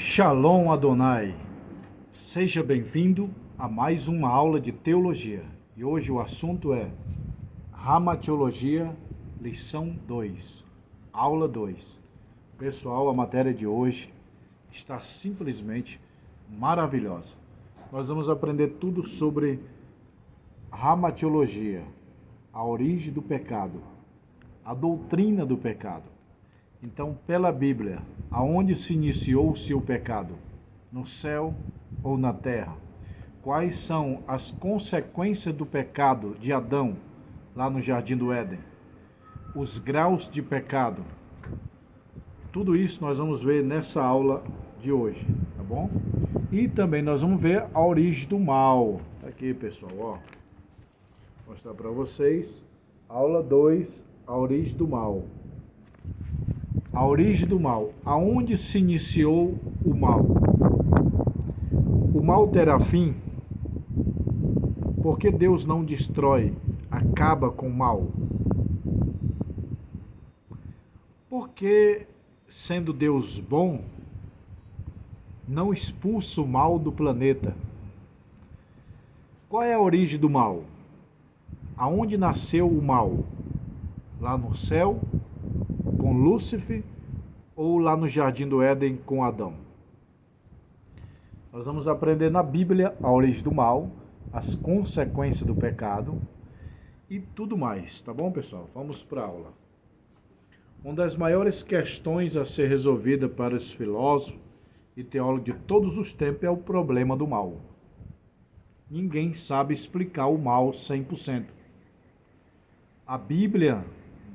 Shalom Adonai, seja bem-vindo a mais uma aula de teologia. E hoje o assunto é Rama Teologia, lição 2, aula 2. Pessoal, a matéria de hoje está simplesmente maravilhosa. Nós vamos aprender tudo sobre Rama Teologia, a origem do pecado, a doutrina do pecado. Então, pela Bíblia, aonde se iniciou o seu pecado? No céu ou na terra? Quais são as consequências do pecado de Adão, lá no Jardim do Éden? Os graus de pecado. Tudo isso nós vamos ver nessa aula de hoje, tá bom? E também nós vamos ver a origem do mal. Tá aqui, pessoal, ó. Vou mostrar para vocês. Aula 2, a origem do mal. A origem do mal. Aonde se iniciou o mal? O mal terá fim? Por que Deus não destrói, acaba com o mal? Porque, sendo Deus bom, não expulsa o mal do planeta? Qual é a origem do mal? Aonde nasceu o mal? Lá no céu, com Lúcifer, ou lá no Jardim do Éden com Adão? Nós vamos aprender na Bíblia a origem do mal, as consequências do pecado e tudo mais, tá bom, pessoal? Vamos para a aula. Uma das maiores questões a ser resolvida para os filósofos e teólogos de todos os tempos é o problema do mal. Ninguém sabe explicar o mal 100%. A Bíblia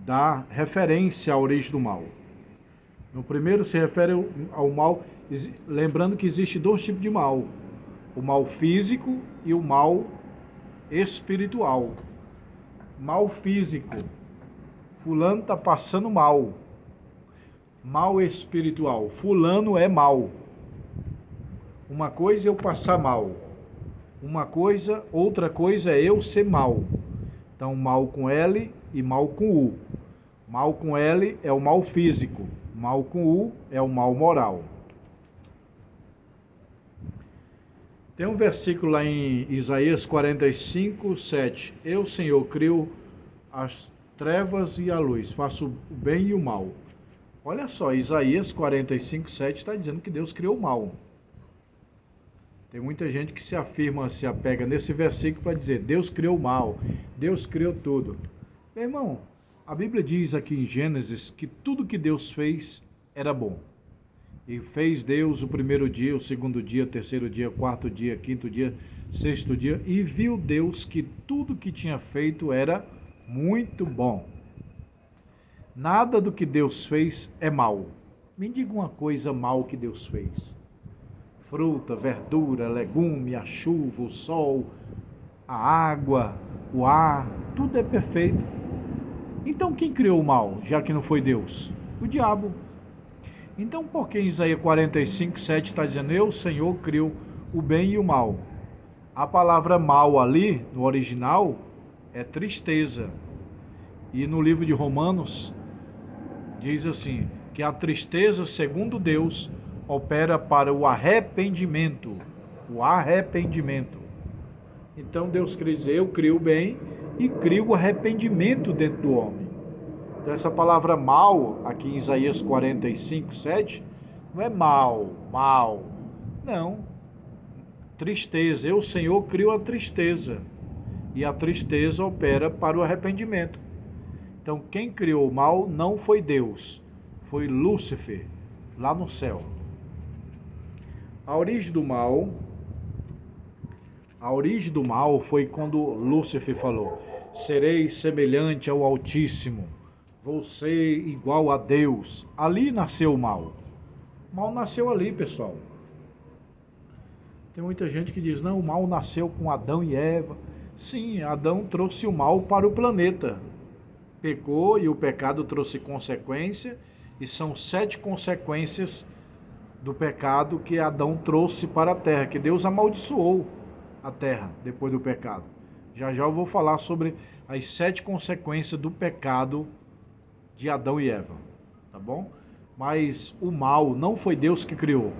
dá referência à origem do mal. No primeiro se refere ao mal, lembrando que existe dois tipos de mal: o mal físico e o mal espiritual. Mal físico, fulano está passando mal. Mal espiritual, fulano é mal. Uma coisa é eu passar mal, outra coisa é eu ser mal. Então, mal com L e mal com U. Mal com L é o mal físico, mal com U é o mal moral. Tem um versículo lá em Isaías 45, 7. Eu, Senhor, crio as trevas e a luz, faço o bem e o mal. Olha só, Isaías 45, 7 está dizendo que Deus criou o mal. Tem muita gente que se afirma, se apega nesse versículo para dizer, Deus criou o mal, Deus criou tudo. Meu irmão, a Bíblia diz aqui em Gênesis que tudo que Deus fez era bom. E fez Deus o primeiro dia, o segundo dia, o terceiro dia, o quarto dia, quinto dia, sexto dia, e viu Deus que tudo que tinha feito era muito bom. Nada do que Deus fez é mal. Me diga uma coisa mal que Deus fez. Fruta, verdura, legume, a chuva, o sol, a água, o ar, tudo é perfeito. Então quem criou o mal, já que não foi Deus? O diabo. Então por que em Isaías 45, 7 está dizendo, eu, Senhor, crio o bem e o mal? A palavra mal ali, no original, é tristeza. E no livro de Romanos, diz assim, que a tristeza, segundo Deus, opera para o arrependimento. O arrependimento. Então Deus quer dizer, eu crio o bem e crio o arrependimento dentro do homem. Então essa palavra mal, aqui em Isaías 45, 7, não é mal. Não. Tristeza. Eu, Senhor, crio a tristeza. E a tristeza opera para o arrependimento. Então quem criou o mal não foi Deus, foi Lúcifer, lá no céu. A origem do mal foi quando Lúcifer falou, serei semelhante ao Altíssimo, vou ser igual a Deus. Ali nasceu o mal. O mal nasceu ali, pessoal. Tem muita gente que diz, não, o mal nasceu com Adão e Eva. Sim, Adão trouxe o mal para o planeta. Pecou e o pecado trouxe consequência, e são 7 consequências do pecado que Adão trouxe para a terra, que Deus amaldiçoou a terra depois do pecado. Já eu vou falar sobre as 7 consequências do pecado de Adão e Eva, tá bom? Mas o mal não foi Deus que criou.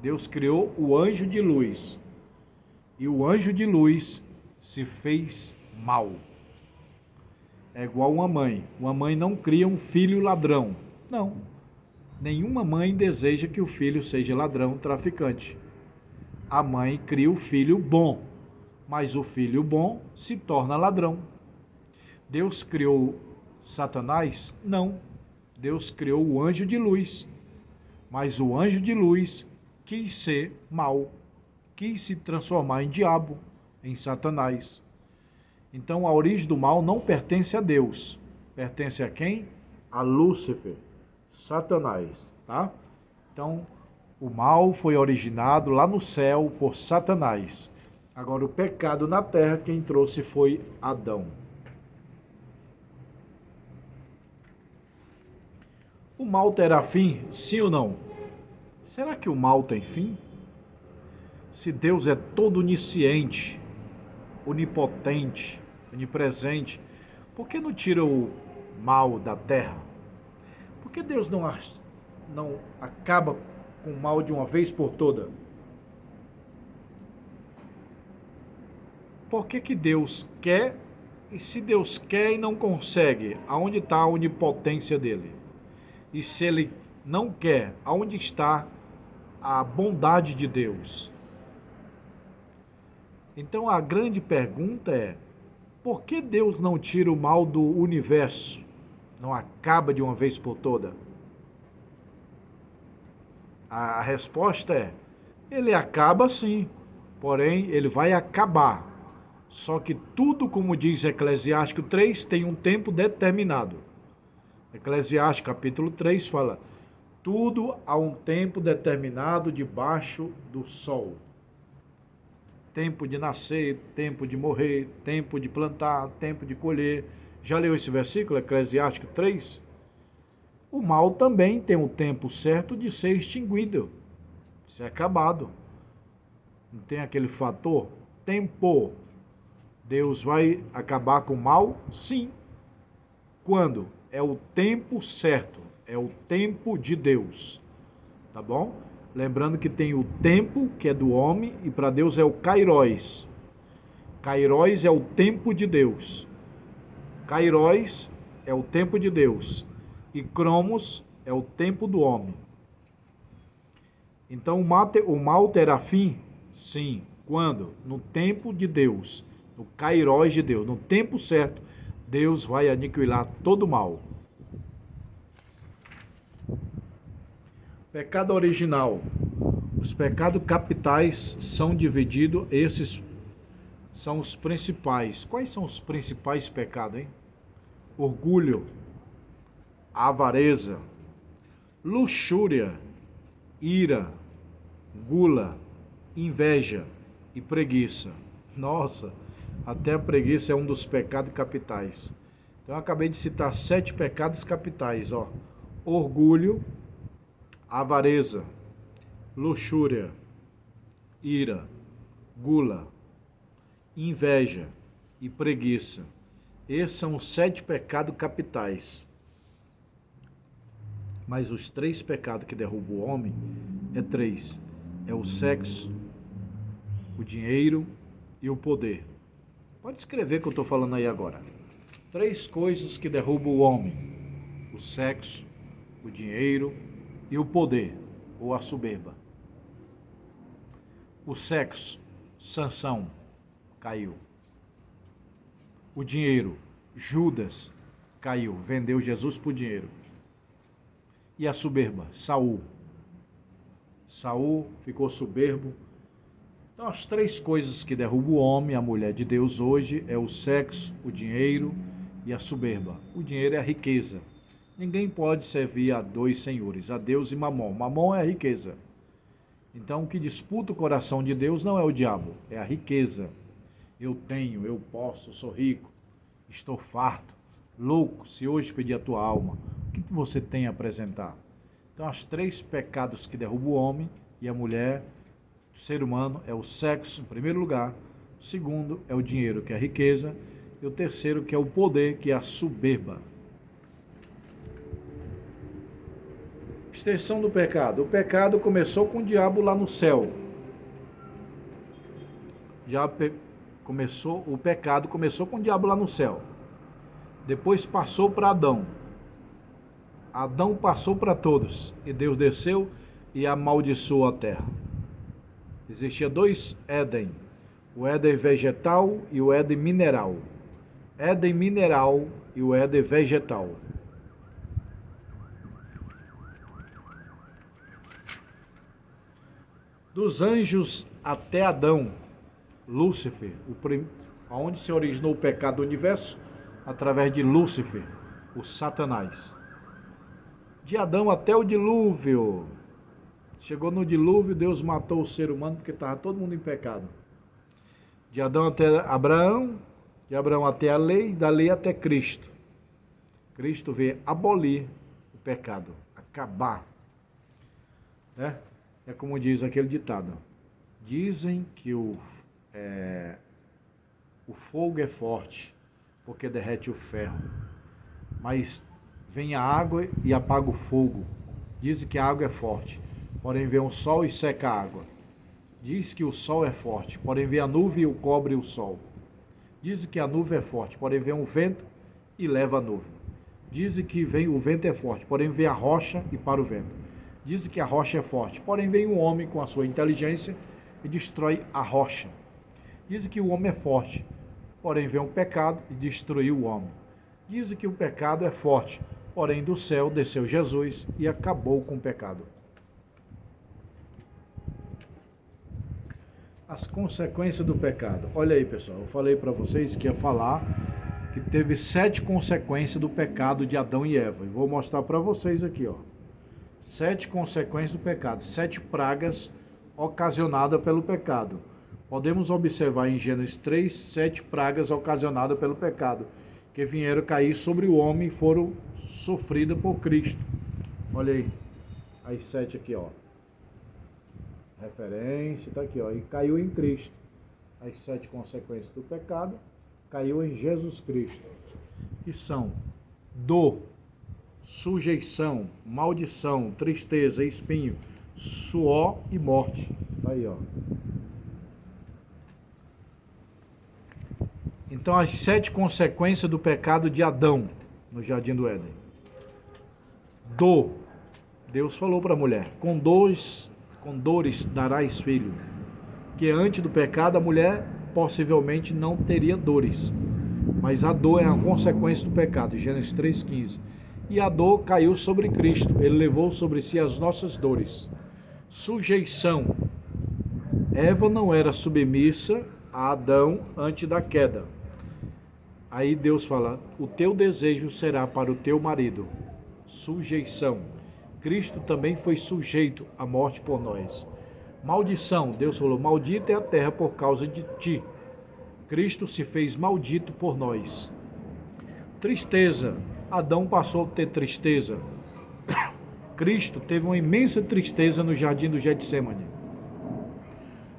Deus criou o anjo de luz. E o anjo de luz se fez mal. É igual uma mãe. Uma mãe não cria um filho ladrão. Não. Nenhuma mãe deseja que o filho seja ladrão, traficante. A mãe cria o filho bom, mas o filho bom se torna ladrão. Deus criou Satanás? Não. Deus criou o anjo de luz. Mas o anjo de luz quis ser mau, quis se transformar em diabo, em Satanás. Então a origem do mal não pertence a Deus. Pertence a quem? A Lúcifer, Satanás, tá? Então o mal foi originado lá no céu por Satanás. Agora o pecado na terra quem trouxe foi Adão. O mal terá fim, sim ou não? Será que o mal tem fim? Se Deus é todo onisciente, onipotente, onipresente, por que não tira o mal da terra? Por que Deus não acaba com o mal de uma vez por toda? Por que Deus quer, e se Deus quer e não consegue, aonde está a onipotência dele? E se ele não quer, aonde está a bondade de Deus? Então a grande pergunta é, por que Deus não tira o mal do universo? Não acaba de uma vez por toda? A resposta é, ele acaba sim, porém ele vai acabar. Só que tudo, como diz Eclesiástico 3, tem um tempo determinado. Eclesiastes capítulo 3 fala, tudo há um tempo determinado debaixo do sol. Tempo de nascer, tempo de morrer, tempo de plantar, tempo de colher. Já leu esse versículo, Eclesiástico 3? O mal também tem um tempo certo de ser extinguido, de ser acabado. Não tem aquele fator? Tempo. Deus vai acabar com o mal? Sim. Quando? É o tempo certo, é o tempo de Deus, tá bom? Lembrando que tem o tempo, que é do homem, e para Deus é o Kairos. Kairos é o tempo de Deus. Kairos é o tempo de Deus. E Cromos é o tempo do homem. Então o mal terá fim? Sim. Quando? No tempo de Deus. No Kairos de Deus. No tempo certo, Deus vai aniquilar todo o mal. Pecado original. Os pecados capitais são divididos, esses são os principais. Quais são os principais pecados, hein? Orgulho, avareza, luxúria, ira, gula, inveja e preguiça. Nossa, até a preguiça é um dos pecados capitais. Então eu acabei de citar 7 pecados capitais, ó. Orgulho, avareza, luxúria, ira, gula, inveja e preguiça. Esses são os 7 pecados capitais. Mas os 3 pecados que derrubam o homem é 3. É o sexo, o dinheiro e o poder. Pode escrever o que eu estou falando aí agora. 3 coisas que derrubam o homem: o sexo, o dinheiro e o poder, ou a soberba. O sexo, Sansão, caiu. O dinheiro, Judas, caiu, vendeu Jesus por dinheiro. E a soberba, Saul. Saul ficou soberbo. Então as 3 coisas que derrubam o homem, a mulher de Deus hoje, é o sexo, o dinheiro e a soberba. O dinheiro é a riqueza. Ninguém pode servir a 2 senhores, a Deus e Mamon. Mamon é a riqueza. Então o que disputa o coração de Deus não é o diabo, é a riqueza. Eu tenho, eu posso, sou rico, estou farto, louco, se hoje pedir a tua alma, o que você tem a apresentar? Então os 3 pecados que derrubam o homem e a mulher, o ser humano, é o sexo, em primeiro lugar. O segundo é o dinheiro, que é a riqueza. E o terceiro, que é o poder, que é a soberba. Extensão do pecado. O pecado começou com o diabo lá no céu. O pecado começou com o diabo lá no céu. Depois passou para Adão. Adão passou para todos. E Deus desceu e amaldiçoou a terra. Existia dois Éden. O Éden vegetal e o Éden mineral. Éden mineral e o Éden vegetal. Dos anjos até Adão, Lúcifer, onde se originou o pecado do universo, através de Lúcifer, o Satanás. De Adão até o dilúvio. Chegou no dilúvio, Deus matou o ser humano porque estava todo mundo em pecado. De Adão até Abraão, de Abraão até a lei, da lei até Cristo. Cristo veio abolir o pecado, acabar. Né? É como diz aquele ditado. Dizem que o fogo é forte, porque derrete o ferro. Mas vem a água e apaga o fogo. Dizem que a água é forte, porém vem o sol e seca a água. Diz que o sol é forte, porém vem a nuvem e o cobre o sol. Dizem que a nuvem é forte, porém vem o vento e leva a nuvem. Dizem que o vento é forte, porém vem a rocha e para o vento. Dizem que a rocha é forte, porém vem um homem com a sua inteligência e destrói a rocha. Dizem que o homem é forte, porém vem o pecado e destruiu o homem. Dizem que o pecado é forte, porém do céu desceu Jesus e acabou com o pecado. As consequências do pecado. Olha aí, pessoal, eu falei para vocês que ia falar que teve 7 consequências do pecado de Adão e Eva. E vou mostrar para vocês aqui, ó. 7 consequências do pecado, 7 pragas ocasionadas pelo pecado. Podemos observar em Gênesis 3, 7 pragas ocasionadas pelo pecado, que vieram cair sobre o homem e foram sofridas por Cristo. Olha aí, as 7 aqui, ó. Referência, tá aqui, ó. E caiu em Cristo. As 7 consequências do pecado, caiu em Jesus Cristo. Que são dor, sujeição, maldição, tristeza, espinho, suor e morte. Aí, ó. Então, as 7 consequências do pecado de Adão no Jardim do Éden. Dor. Deus falou para a mulher: com dores darás filho. Que antes do pecado a mulher possivelmente não teria dores. Mas a dor é a consequência do pecado. Gênesis 3,15. E a dor caiu sobre Cristo. Ele levou sobre si as nossas dores. Sujeição. Eva não era submissa a Adão antes da queda. Aí Deus fala: o teu desejo será para o teu marido. Sujeição. Cristo também foi sujeito à morte por nós. Maldição. Deus falou: maldita é a terra por causa de ti. Cristo se fez maldito por nós. Tristeza. Adão passou a ter tristeza. Cristo teve uma imensa tristeza no jardim do Getsemane.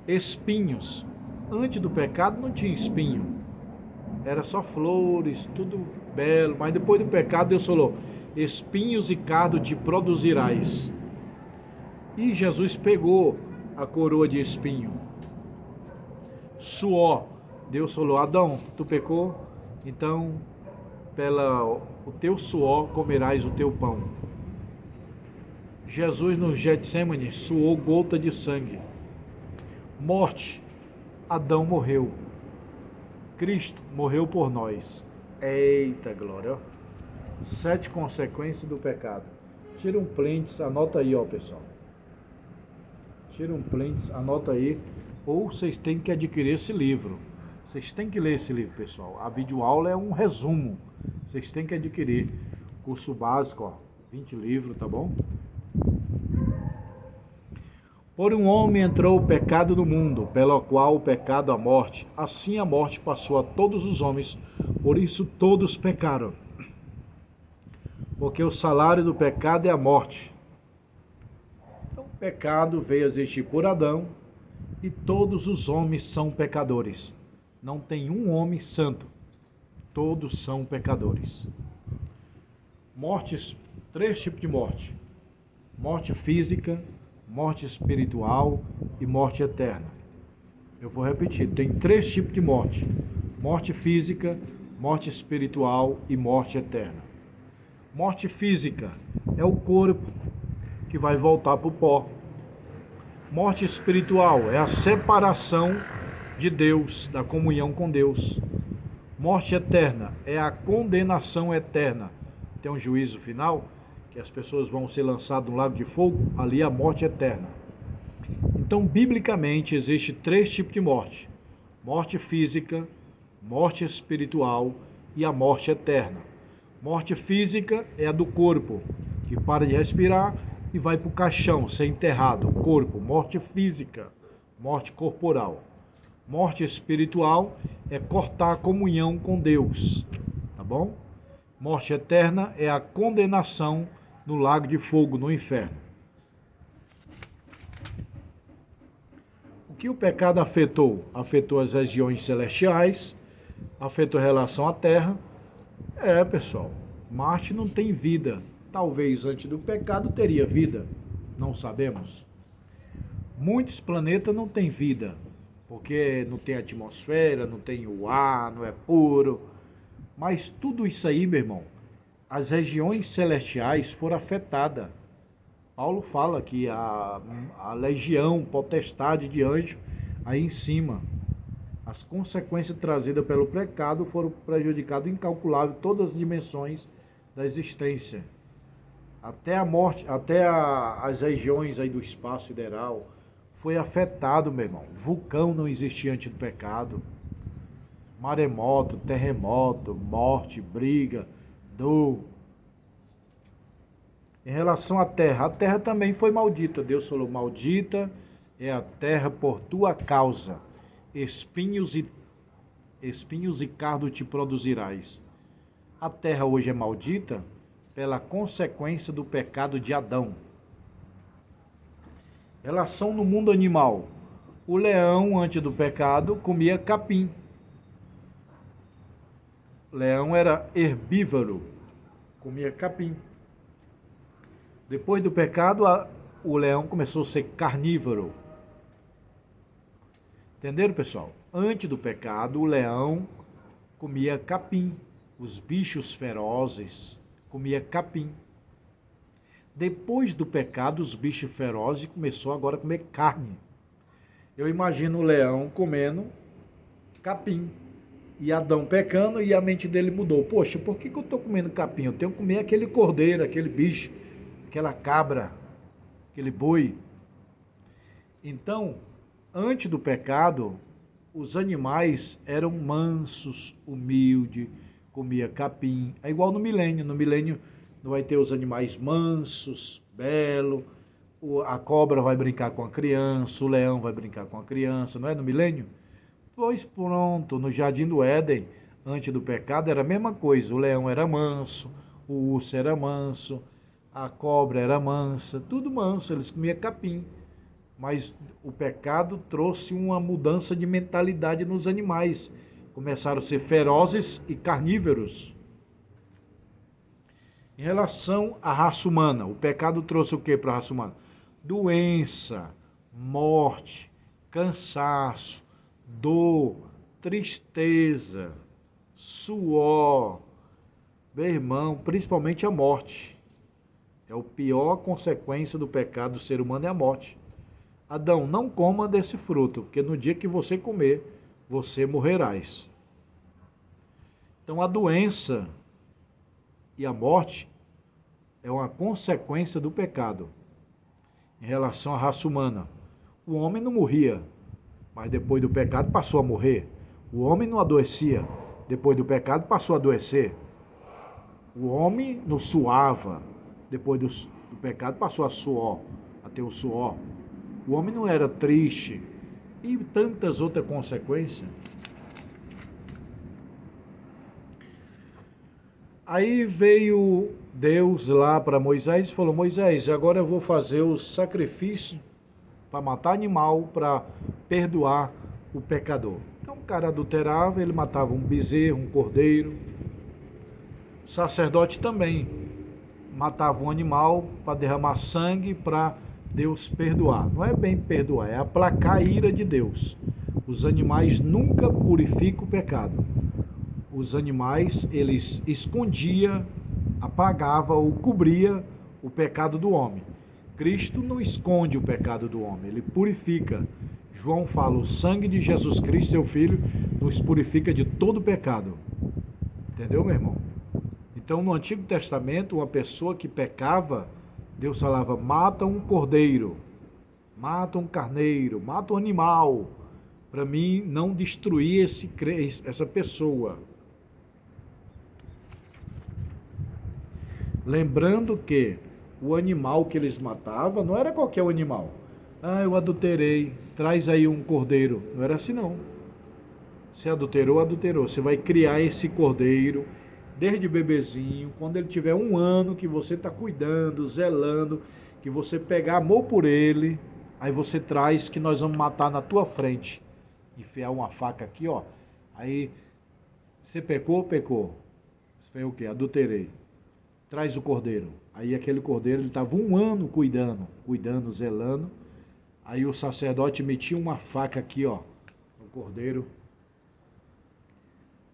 Espinhos. Antes do pecado não tinha espinho. Era só flores, tudo belo. Mas depois do pecado Deus falou: espinhos e cardo te produzirás. E Jesus pegou a coroa de espinho. Suor. Deus falou: Adão, tu pecou? Então o teu suor comerás o teu pão. Jesus no Getsemane suou gota de sangue. Morte. Adão morreu. Cristo morreu por nós. Eita glória. 7 consequências do pecado. Tira um print, anota aí, ó, pessoal. Tira um print, anota aí. Ou vocês têm que adquirir esse livro. Vocês têm que ler esse livro, pessoal. A videoaula é um resumo. Vocês têm que adquirir. Curso básico, ó. 20 livros, tá bom? Por um homem entrou o pecado no mundo, pelo qual o pecado a morte. Assim a morte passou a todos os homens, por isso todos pecaram. Porque o salário do pecado é a morte. Então o pecado veio a existir por Adão, e todos os homens são pecadores. Não tem um homem santo. Todos são pecadores. Mortes, 3 tipos de morte. morte física, morte espiritual e morte eterna. Eu vou repetir, tem 3 tipos de morte: morte física, morte espiritual e morte eterna. Morte física é o corpo que vai voltar para o pó. Morte espiritual é a separação de Deus, da comunhão com Deus. Morte eterna é a condenação eterna. Tem um juízo final, que as pessoas vão ser lançadas no lago de fogo, ali é a morte eterna. Então, biblicamente, existe 3 tipos de morte: morte física, morte espiritual e a morte eterna. Morte física é a do corpo, que para de respirar e vai para o caixão, ser enterrado, corpo, morte física, morte corporal. Morte espiritual é cortar a comunhão com Deus, tá bom? Morte eterna é a condenação no lago de fogo, no inferno. O que o pecado afetou? Afetou as regiões celestiais, afetou a relação à terra. Pessoal, Marte não tem vida. Talvez antes do pecado teria vida, não sabemos. Muitos planetas não têm vida, porque não tem atmosfera, não tem o ar, não é puro. Mas tudo isso aí, meu irmão, as regiões celestiais foram afetadas. Paulo fala que a legião, potestade de anjo aí em cima, as consequências trazidas pelo pecado foram prejudicadas incalculável todas as dimensões da existência. Até a morte, as regiões aí do espaço sideral foi afetado, meu irmão. Vulcão não existia antes do pecado. Maremoto, terremoto, morte, briga, dor. Em relação à terra, a terra também foi maldita. Deus falou: maldita é a terra por tua causa. Espinhos e cardo te produzirás. A terra hoje é maldita pela consequência do pecado de Adão. Relação no mundo animal. O leão, antes do pecado, comia capim. O leão era herbívoro, comia capim. Depois do pecado, o leão começou a ser carnívoro. Entenderam, pessoal? Antes do pecado, o leão comia capim. Os bichos ferozes comia capim. Depois do pecado, os bichos ferozes começaram agora a comer carne. Eu imagino o leão comendo capim. E Adão pecando e a mente dele mudou. Poxa, por que eu estou comendo capim? Eu tenho que comer aquele cordeiro, aquele bicho, aquela cabra, aquele boi. Então, antes do pecado, os animais eram mansos, humildes, comia capim. É igual no milênio. No milênio não vai ter os animais mansos, belos, a cobra vai brincar com a criança, o leão vai brincar com a criança, não é no milênio? Pois pronto, no Jardim do Éden, antes do pecado, era a mesma coisa. O leão era manso, o urso era manso, a cobra era mansa, tudo manso, eles comiam capim. Mas o pecado trouxe uma mudança de mentalidade nos animais. Começaram a ser ferozes e carnívoros. Em relação à raça humana, o pecado trouxe o que para a raça humana? Doença, morte, cansaço, dor, tristeza, suor. Meu irmão, principalmente a morte. É a pior consequência do pecado do ser humano, é a morte. Adão, não coma desse fruto, porque no dia que você comer, você morrerás. Então a doença e a morte é uma consequência do pecado. Em relação à raça humana, o homem não morria, mas depois do pecado passou a morrer. O homem não adoecia, depois do pecado passou a adoecer. O homem não suava, depois do pecado passou a ter o suor. O homem não era triste e tantas outras consequências. Aí veio Deus lá para Moisés e falou: Moisés, agora eu vou fazer o sacrifício para matar animal, para perdoar o pecador. Então o cara adulterava, ele matava um bezerro, um cordeiro. O sacerdote também matava um animal para derramar sangue para Deus perdoar. Não é bem perdoar, é aplacar a ira de Deus. Os animais nunca purificam o pecado. Os animais, eles escondiam, apagava ou cobria o pecado do homem. Cristo não esconde o pecado do homem, ele purifica. João fala, o sangue de Jesus Cristo, seu Filho, nos purifica de todo pecado. Entendeu, meu irmão? Então, no Antigo Testamento, uma pessoa que pecava, Deus falava, mata um cordeiro, mata um carneiro, mata um animal, para mim não destruir essa pessoa. Lembrando que o animal que eles matavam não era qualquer animal. Ah, eu adulterei, traz aí um cordeiro. Não era assim não. Se adulterou, adulterou. Você vai criar esse cordeiro desde bebezinho, quando ele tiver 1 ano, que você está cuidando, zelando, que você pegar amor por ele, aí você traz que nós vamos matar na tua frente. Enfiar uma faca aqui, ó. Aí, você pecou, pecou. Você fez o quê? Adulterei. Traz o cordeiro. Aí aquele cordeiro, ele estava 1 ano cuidando, zelando. Aí o sacerdote metia uma faca aqui, ó, no cordeiro.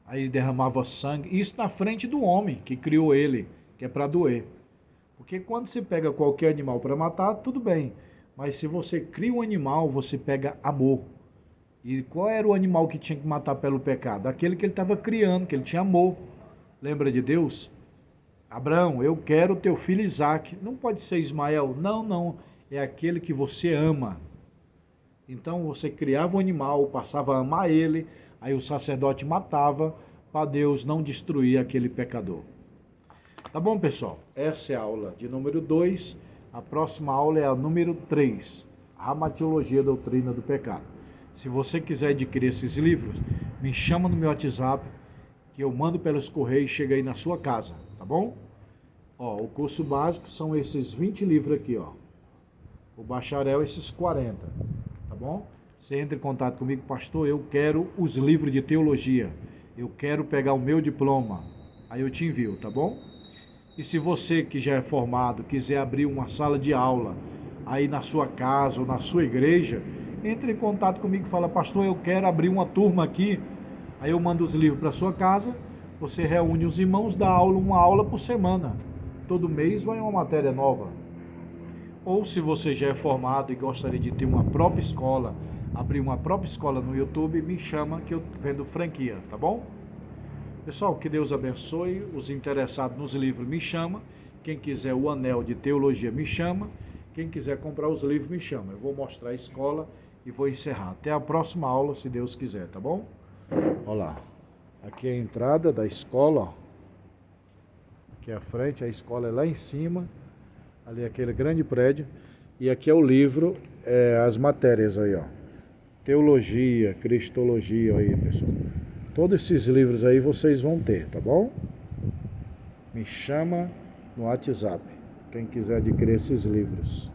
Aí derramava sangue. Isso na frente do homem que criou ele, que é para doer. Porque quando você pega qualquer animal para matar, tudo bem. Mas se você cria um animal, você pega amor. E qual era o animal que tinha que matar pelo pecado? Aquele que ele estava criando, que ele tinha amor. Lembra de Deus? Abraão, eu quero teu filho Isaque. Não pode ser Ismael. Não, não. É aquele que você ama. Então você criava um animal, passava a amar ele, aí o sacerdote matava para Deus não destruir aquele pecador. Tá bom, pessoal? Essa é a aula de número 2. A próxima aula é a número 3. Ramatiologia, doutrina do pecado. Se você quiser adquirir esses livros, me chama no meu WhatsApp, que eu mando pelos correios e chega aí na sua casa, tá bom? Ó, o curso básico são esses 20 livros aqui, ó. O bacharel, esses 40, tá bom? Você entra em contato comigo, pastor, eu quero os livros de teologia. Eu quero pegar o meu diploma. Aí eu te envio, tá bom? E se você que já é formado, quiser abrir uma sala de aula aí na sua casa ou na sua igreja, entre em contato comigo e fala, pastor, eu quero abrir uma turma aqui. Aí eu mando os livros para sua casa, você reúne os irmãos, dá aula, uma aula por semana. Todo mês vai uma matéria nova. Ou se você já é formado e gostaria de ter uma própria escola, abrir uma própria escola no YouTube, me chama que eu vendo franquia, tá bom? Pessoal, que Deus abençoe. Os interessados nos livros me chama. Quem quiser o anel de teologia me chama. Quem quiser comprar os livros me chama. Eu vou mostrar a escola e vou encerrar. Até a próxima aula, se Deus quiser, tá bom? Olha lá. Aqui é a entrada da escola, ó. Aqui é a frente, a escola é lá em cima. Ali é aquele grande prédio. E aqui é o livro, as matérias aí, ó. Teologia, Cristologia aí, pessoal. Todos esses livros aí vocês vão ter, tá bom? Me chama no WhatsApp, quem quiser adquirir esses livros.